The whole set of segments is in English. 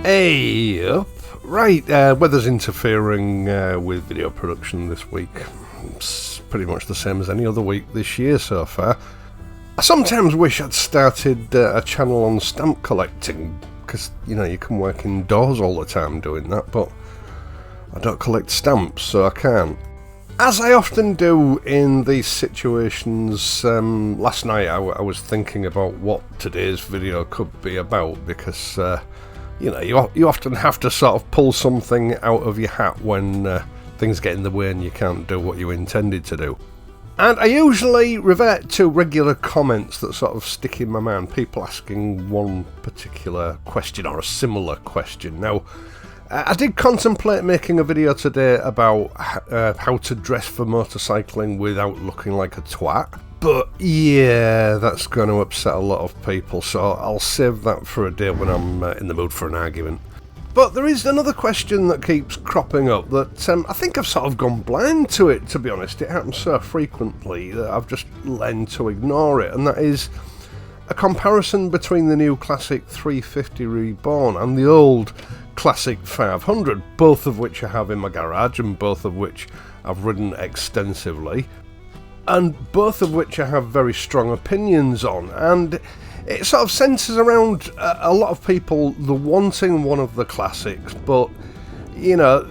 Hey up. Right, weather's interfering with video production this week. It's pretty much the same as any other week this year so far. I sometimes wish I'd started a channel on stamp collecting, because, you know, you can work indoors all the time doing that, but I don't collect stamps, so I can't. As I often do in these situations, last night I was thinking about what today's video could be about, because you know, you often have to sort of pull something out of your hat when things get in the way and you can't do what you intended to do. And I usually revert to regular comments that sort of stick in my mind, people asking one particular question or a similar question. Now, I did contemplate making a video today about how to dress for motorcycling without looking like a twat. But yeah, that's going to upset a lot of people, so I'll save that for a day when I'm in the mood for an argument. But there is another question that keeps cropping up that I think I've sort of gone blind to it, to be honest. It happens so frequently that I've just learned to ignore it, and that is a comparison between the new Classic 350 REborn and the old Classic 500, both of which I have in my garage and both of which I've ridden extensively, and both of which I have very strong opinions on. And it sort of centres around a lot of people, the wanting one of the classics, but, you know,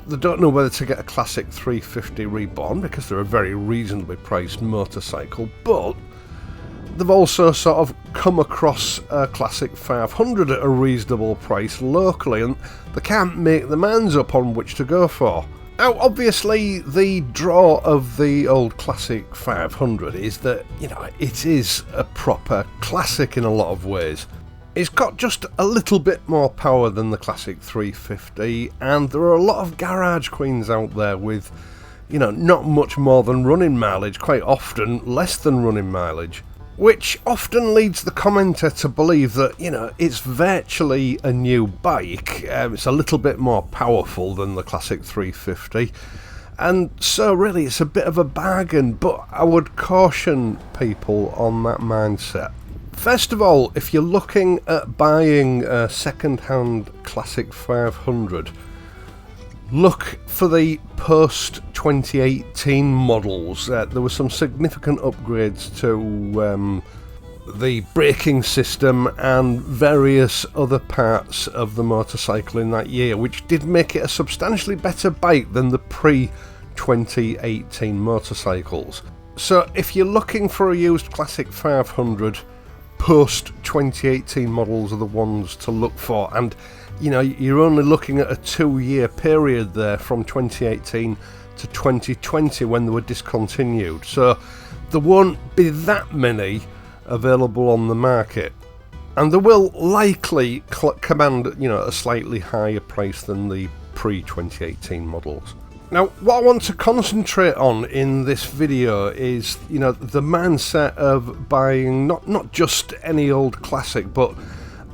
they don't know whether to get a Classic 350 REborn because they're a very reasonably priced motorcycle, but they've also sort of come across a Classic 500 at a reasonable price locally, and they can't make their minds up on which to go for. Now, obviously, the draw of the old Classic 500 is that, you know, it is a proper classic in a lot of ways. It's got just a little bit more power than the Classic 350, and there are a lot of garage queens out there with, you know, not much more than running mileage, quite often less than running mileage, which often leads the commenter to believe that, you know, it's virtually a new bike. It's a little bit more powerful than the Classic 350, and so really it's a bit of a bargain, but I would caution people on that mindset. First of all, if you're looking at buying a second-hand Classic 500, look for the post-2018 models. There were some significant upgrades to the braking system and various other parts of the motorcycle in that year, which did make it a substantially better bike than the pre-2018 motorcycles. So if you're looking for a used Classic 500, post-2018 models are the ones to look for, and you know, you're only looking at a 2-year period there from 2018 to 2020 when they were discontinued, so there won't be that many available on the market, and they will likely command, you know, a slightly higher price than the pre-2018 models. Now, what I want to concentrate on in this video is, you know, the mindset of buying not just any old classic, but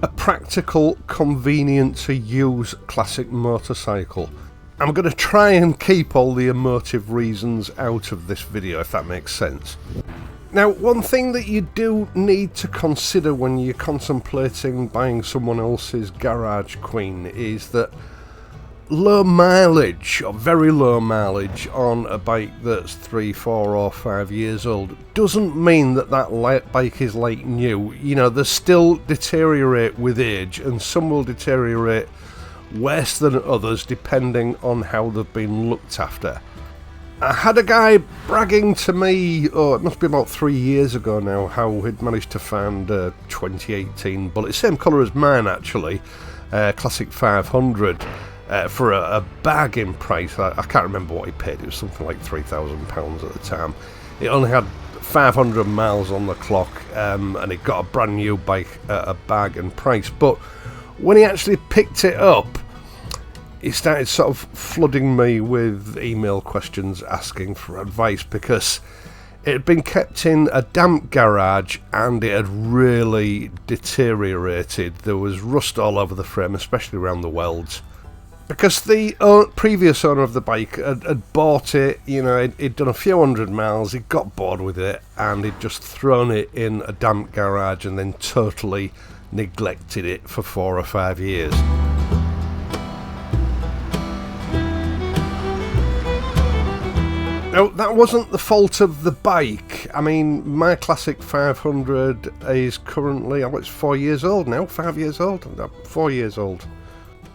a practical, convenient to use classic motorcycle. I'm going to try and keep all the emotive reasons out of this video, if that makes sense. Now, one thing that you do need to consider when you're contemplating buying someone else's garage queen is that low mileage, or very low mileage, on a bike that's 3, 4 or 5 years old doesn't mean that bike is like new. You know, they still deteriorate with age, and some will deteriorate worse than others depending on how they've been looked after. I had a guy bragging to me, it must be about 3 years ago now, how he'd managed to find a 2018 Bullet, same colour as mine actually, Classic 500, for a bargain price. I can't remember what he paid, it was something like £3,000 at the time. It only had 500 miles on the clock, and it got a brand new bike at a bargain price. But when he actually picked it up, he started sort of flooding me with email questions asking for advice, because it had been kept in a damp garage and it had really deteriorated. There was rust all over the frame, especially around the welds, because the previous owner of the bike had bought it, you know, he'd done a few hundred miles, he'd got bored with it, and he'd just thrown it in a damp garage and then totally neglected it for 4 or 5 years. Now, that wasn't the fault of the bike. I mean, my Classic 500 is currently, it's 4 years old now, 5 years old, no, 4 years old.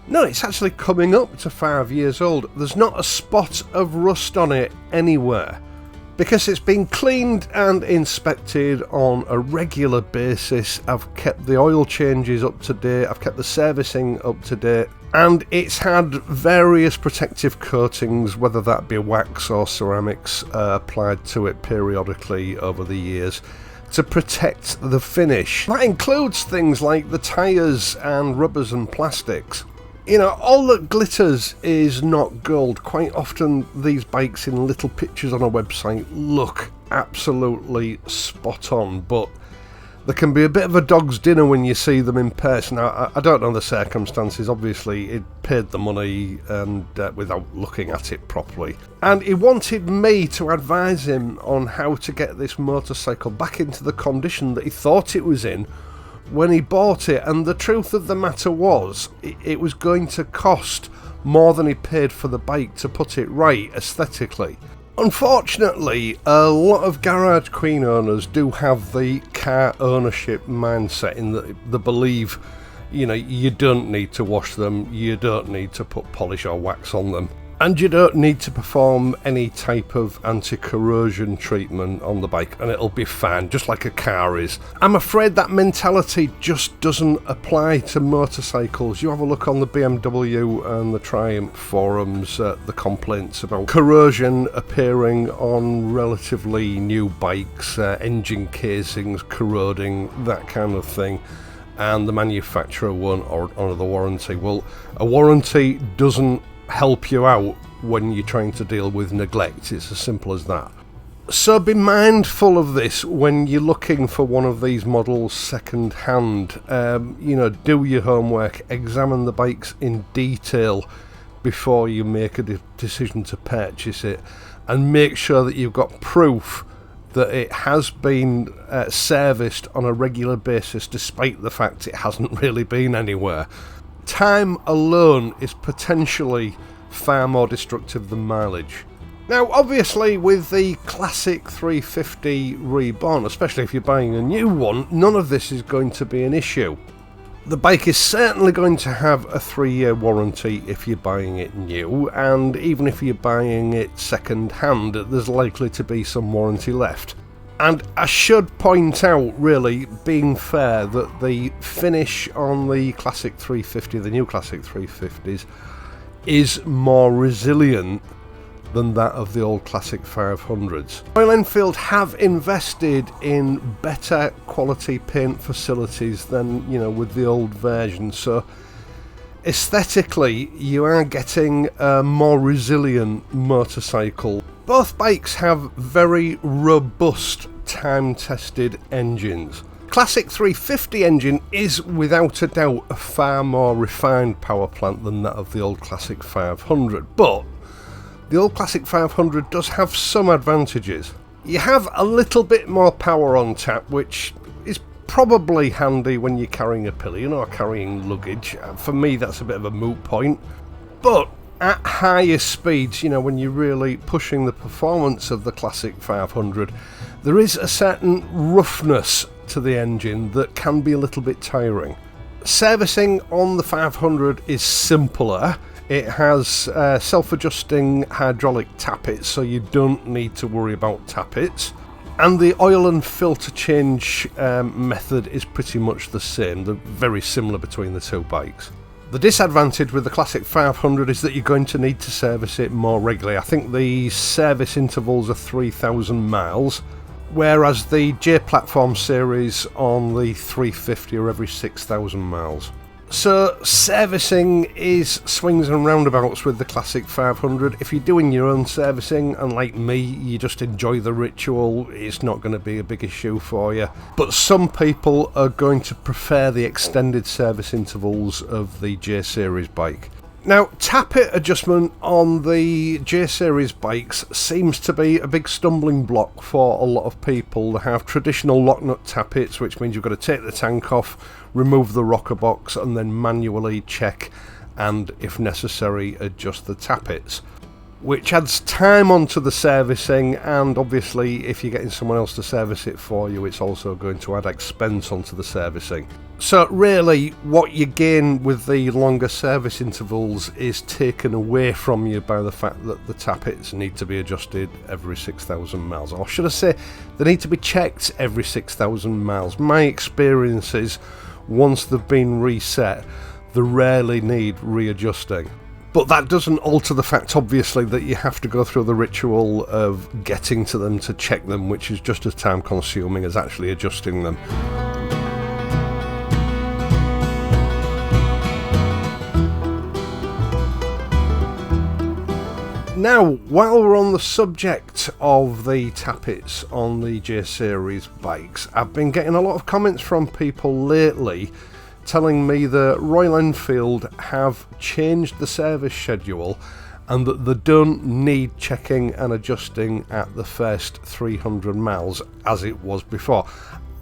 No, it's actually coming up to 5 years old. There's not a spot of rust on it anywhere, because it's been cleaned and inspected on a regular basis. I've kept the oil changes up to date, I've kept the servicing up to date, and it's had various protective coatings, whether that be wax or ceramics, applied to it periodically over the years to protect the finish. That includes things like the tyres and rubbers and plastics. You know, all that glitters is not gold. Quite often these bikes in little pictures on a website look absolutely spot on, but there can be a bit of a dog's dinner when you see them in person. Now, I don't know the circumstances. Obviously, it paid the money and without looking at it properly. And he wanted me to advise him on how to get this motorcycle back into the condition that he thought it was in when he bought it. And the truth of the matter was, it was going to cost more than he paid for the bike to put it right aesthetically. Unfortunately, a lot of Garage Queen owners do have the car ownership mindset in that they believe, you know, you don't need to wash them, you don't need to put polish or wax on them, and you don't need to perform any type of anti-corrosion treatment on the bike and it'll be fine, just like a car is. I'm afraid that mentality just doesn't apply to motorcycles. You have a look on the BMW and the Triumph forums, the complaints about corrosion appearing on relatively new bikes, engine casings corroding, that kind of thing, and the manufacturer won't honour the warranty. Well, a warranty doesn't help you out when you're trying to deal with neglect. It's as simple as that. So be mindful of this when you're looking for one of these models second hand. You know, do your homework, examine the bikes in detail before you make a decision to purchase it, and make sure that you've got proof that it has been serviced on a regular basis, despite the fact it hasn't really been anywhere. Time alone is potentially far more destructive than mileage. Now, obviously, with the Classic 350 REborn, especially if you're buying a new one, none of this is going to be an issue. The bike is certainly going to have a 3-year warranty if you're buying it new, and even if you're buying it second hand, there's likely to be some warranty left. And I should point out, really, being fair, that the finish on the Classic 350, the new Classic 350s, is more resilient than that of the old Classic 500s. Royal Enfield have invested in better quality paint facilities than, you know, with the old version, so aesthetically you are getting a more resilient motorcycle. Both bikes have very robust, time-tested engines. Classic 350 engine is without a doubt a far more refined power plant than that of the old Classic 500, but the old Classic 500 does have some advantages. You have a little bit more power on tap, which is probably handy when you're carrying a pillion or carrying luggage. For me, that's a bit of a moot point. But at higher speeds, you know, when you're really pushing the performance of the Classic 500, there is a certain roughness to the engine that can be a little bit tiring. Servicing on the 500 is simpler. It has self-adjusting hydraulic tappets, so you don't need to worry about tappets. And the oil and filter change method is pretty much the same. They're very similar between the two bikes. The disadvantage with the Classic 500 is that you're going to need to service it more regularly. I think the service intervals are 3,000 miles, whereas the J Platform series on the 350 are every 6,000 miles. So servicing is swings and roundabouts with the Classic 500. If you're doing your own servicing, and like me, you just enjoy the ritual, it's not going to be a big issue for you. But some people are going to prefer the extended service intervals of the J Series bike. Now, tappet adjustment on the J Series bikes seems to be a big stumbling block for a lot of people. They have traditional lock nut tappets, which means you've got to take the tank off, remove the rocker box, and then manually check and, if necessary, adjust the tappets. which adds time onto the servicing, and obviously if you're getting someone else to service it for you, it's also going to add expense onto the servicing. So really what you gain with the longer service intervals is taken away from you by the fact that the tappets need to be adjusted every 6,000 miles, or should I say they need to be checked every 6,000 miles. My experience is once they've been reset, they rarely need readjusting. But that doesn't alter the fact, obviously, that you have to go through the ritual of getting to them to check them, which is just as time consuming as actually adjusting them. Now, while we're on the subject of the tappets on the J Series bikes, I've been getting a lot of comments from people lately telling me that Royal Enfield have changed the service schedule and that they don't need checking and adjusting at the first 300 miles as it was before.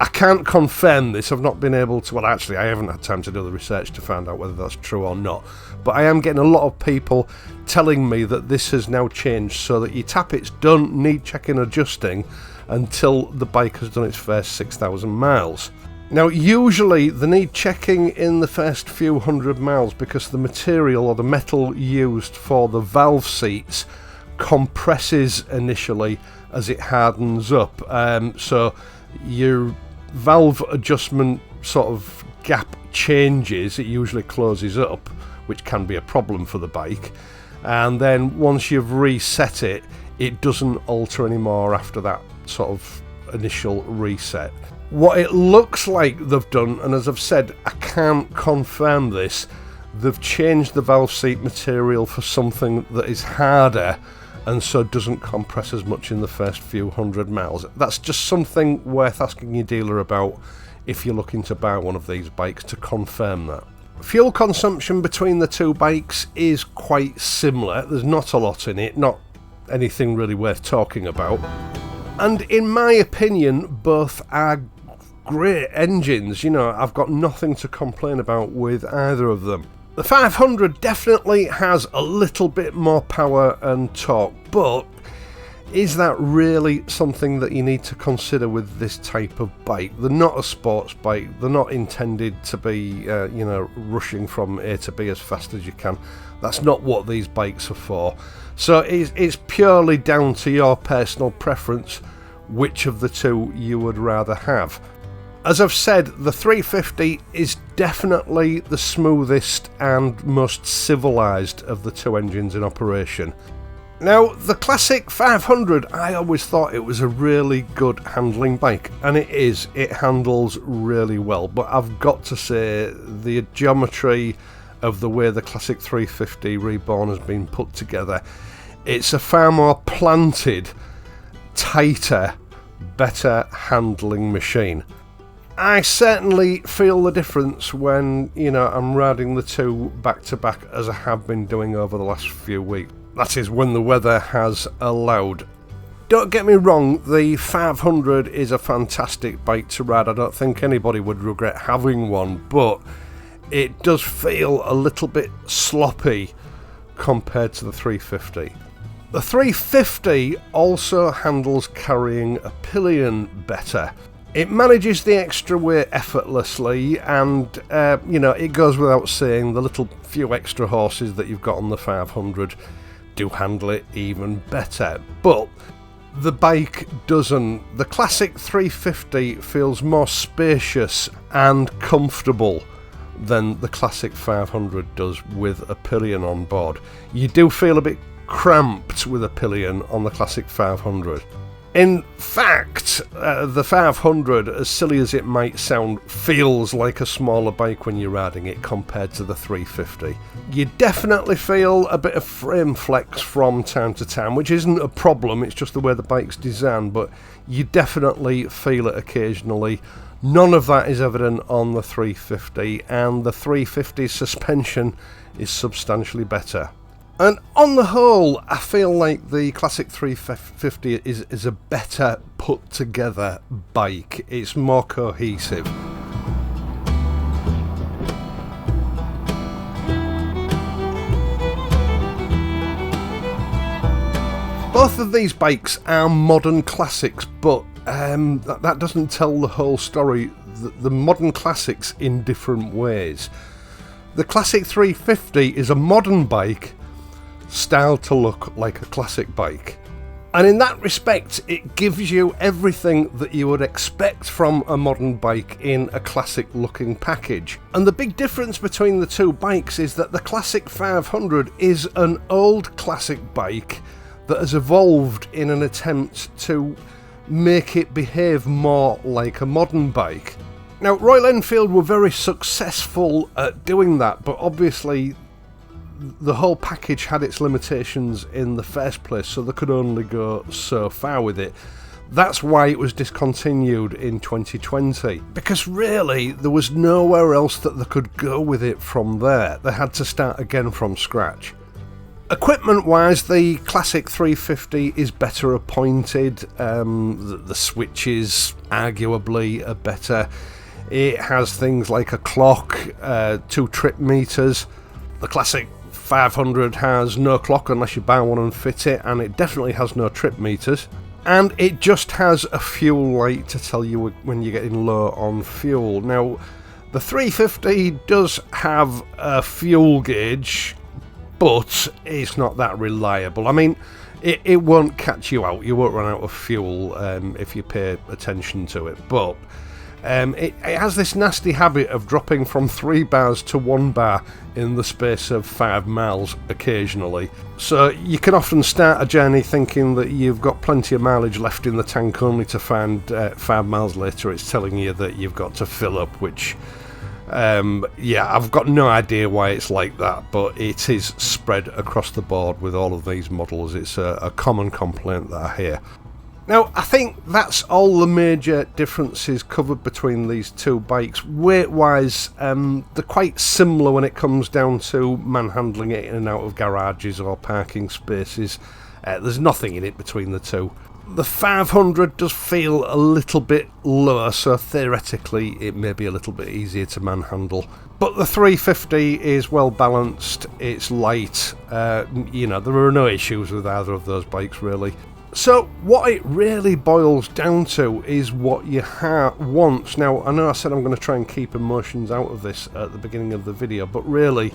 I can't confirm this, I've not been able to, well actually I haven't had time to do the research to find out whether that's true or not, but I am getting a lot of people telling me that this has now changed so that your tappets don't need checking and adjusting until the bike has done its first 6,000 miles. Now usually they need checking in the first few hundred miles because the material or the metal used for the valve seats compresses initially as it hardens up, so your valve adjustment sort of gap changes, it usually closes up, which can be a problem for the bike, and then once you've reset it, it doesn't alter anymore after that sort of initial reset. What it looks like they've done, and as I've said, I can't confirm this, they've changed the valve seat material for something that is harder and so doesn't compress as much in the first few hundred miles. That's just something worth asking your dealer about if you're looking to buy one of these bikes, to confirm that. Fuel consumption between the two bikes is quite similar. There's not a lot in it, not anything really worth talking about. And in my opinion, both are great engines. You know, I've got nothing to complain about with either of them. The 500 definitely has a little bit more power and torque, but is that really something that you need to consider with this type of bike? They're not a sports bike, they're not intended to be, rushing from A to B as fast as you can. That's not what these bikes are for. So it's purely down to your personal preference which of the two you would rather have. As I've said, the 350 is definitely the smoothest and most civilised of the two engines in operation. Now, the classic 500, I always thought it was a really good handling bike, and it is. It handles really well, but I've got to say the geometry of the way the classic 350 REborn has been put together, it's a far more planted, tighter, better handling machine. I certainly feel the difference when, I'm riding the two back to back as I have been doing over the last few weeks. That is when the weather has allowed. Don't get me wrong, the 500 is a fantastic bike to ride. I don't think anybody would regret having one, but it does feel a little bit sloppy compared to the 350. The 350 also handles carrying a pillion better. It manages the extra weight effortlessly, and it goes without saying the little few extra horses that you've got on the 500 do handle it even better. But the bike doesn't. The classic 350 feels more spacious and comfortable than the classic 500 does with a pillion on board. You do feel a bit cramped with a pillion on the classic 500. In fact, the 500, as silly as it might sound, feels like a smaller bike when you're riding it compared to the 350. You definitely feel a bit of frame flex from time to time, which isn't a problem, it's just the way the bike's designed, but you definitely feel it occasionally. None of that is evident on the 350, and the 350's suspension is substantially better. And on the whole, I feel like the classic 350 is a better put together bike. It's more cohesive. Both of these bikes are modern classics, but that doesn't tell the whole story. The modern classics in different ways. The Classic 350 is a modern bike styled to look like a classic bike. And in that respect, it gives you everything that you would expect from a modern bike in a classic looking package. And the big difference between the two bikes is that the Classic 500 is an old classic bike that has evolved in an attempt to make it behave more like a modern bike. Now, Royal Enfield were very successful at doing that, but obviously the whole package had its limitations in the first place, so they could only go so far with it. That's why it was discontinued in 2020, because really there was nowhere else that they could go with it from there. They had to start again from scratch. Equipment wise, the Classic 350 is better appointed. The switches arguably are better. It has things like a clock, 2 trip meters. The Classic 500 has no clock unless you buy one and fit it, and it definitely has no trip meters. And it just has a fuel light to tell you when you're getting low on fuel. Now, the 350 does have a fuel gauge, but it's not that reliable. I mean, it won't catch you out. You won't run out of fuel if you pay attention to it. But it has this nasty habit of dropping from 3 bars to 1 bar in the space of 5 miles occasionally. So you can often start a journey thinking that you've got plenty of mileage left in the tank, only to find 5 miles later it's telling you that you've got to fill up, which yeah, I've got no idea why it's like that, but it is spread across the board with all of these models. It's a common complaint that I hear. Now, I think that's all the major differences covered between these two bikes. Weight-wise, they're quite similar when it comes down to manhandling it in and out of garages or parking spaces. There's nothing in it between the two. The 500 does feel a little bit lower, so theoretically it may be a little bit easier to manhandle. But the 350 is well balanced, it's light, you know, there are no issues with either of those bikes really. So what it really boils down to is what your heart wants. Now, I know I said I'm going to try and keep emotions out of this at the beginning of the video, but really,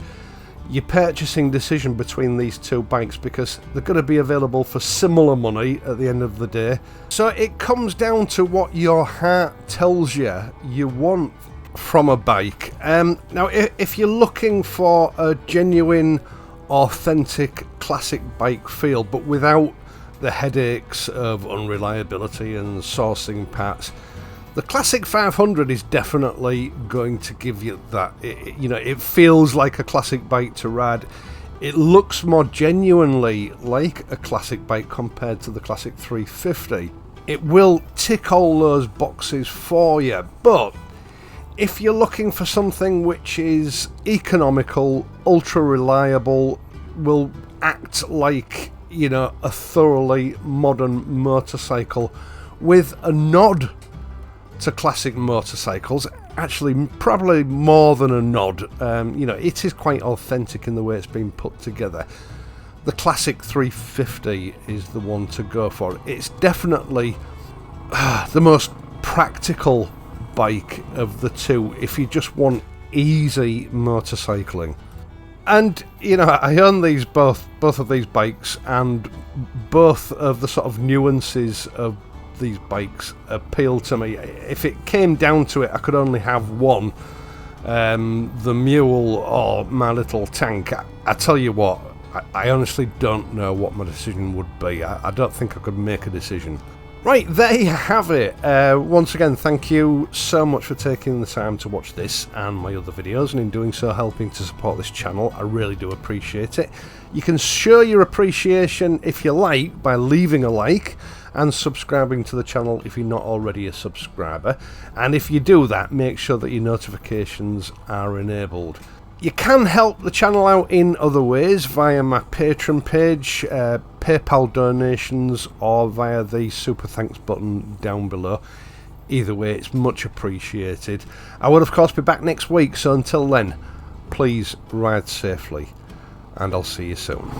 your purchasing decision between these two bikes, because they're going to be available for similar money at the end of the day. So it comes down to what your heart tells you want from a bike. Now, if you're looking for a genuine, authentic, classic bike feel, but without the headaches of unreliability and sourcing parts, the Classic 500 is definitely going to give you that. You know, it feels like a classic bike to ride. It looks more genuinely like a classic bike compared to the Classic 350. It will tick all those boxes for you, but if you're looking for something which is economical, ultra reliable, will act like, you know, a thoroughly modern motorcycle with a nod to classic motorcycles, actually probably more than a nod, you know, it is quite authentic in the way it's been put together. The Classic 350 is the one to go for. It's definitely the most practical bike of the two if you just want easy motorcycling. And, you know, I own these both of these bikes, and both of the sort of nuances of these bikes appeal to me. If it came down to it, I could only have one, the Mule or my little tank. I tell you what, I honestly don't know what my decision would be. I don't think I could make a decision. Right, there you have it. Once again, thank you so much for taking the time to watch this and my other videos, and in doing so helping to support this channel. I really do appreciate it. You can show your appreciation, if you like, by leaving a like and subscribing to the channel if you're not already a subscriber. And if you do that, make sure that your notifications are enabled. You can help the channel out in other ways via my Patreon page, PayPal donations, or via the super thanks button down below. Either way, it's much appreciated. I will of course be back next week, so until then, please ride safely, and I'll see you soon.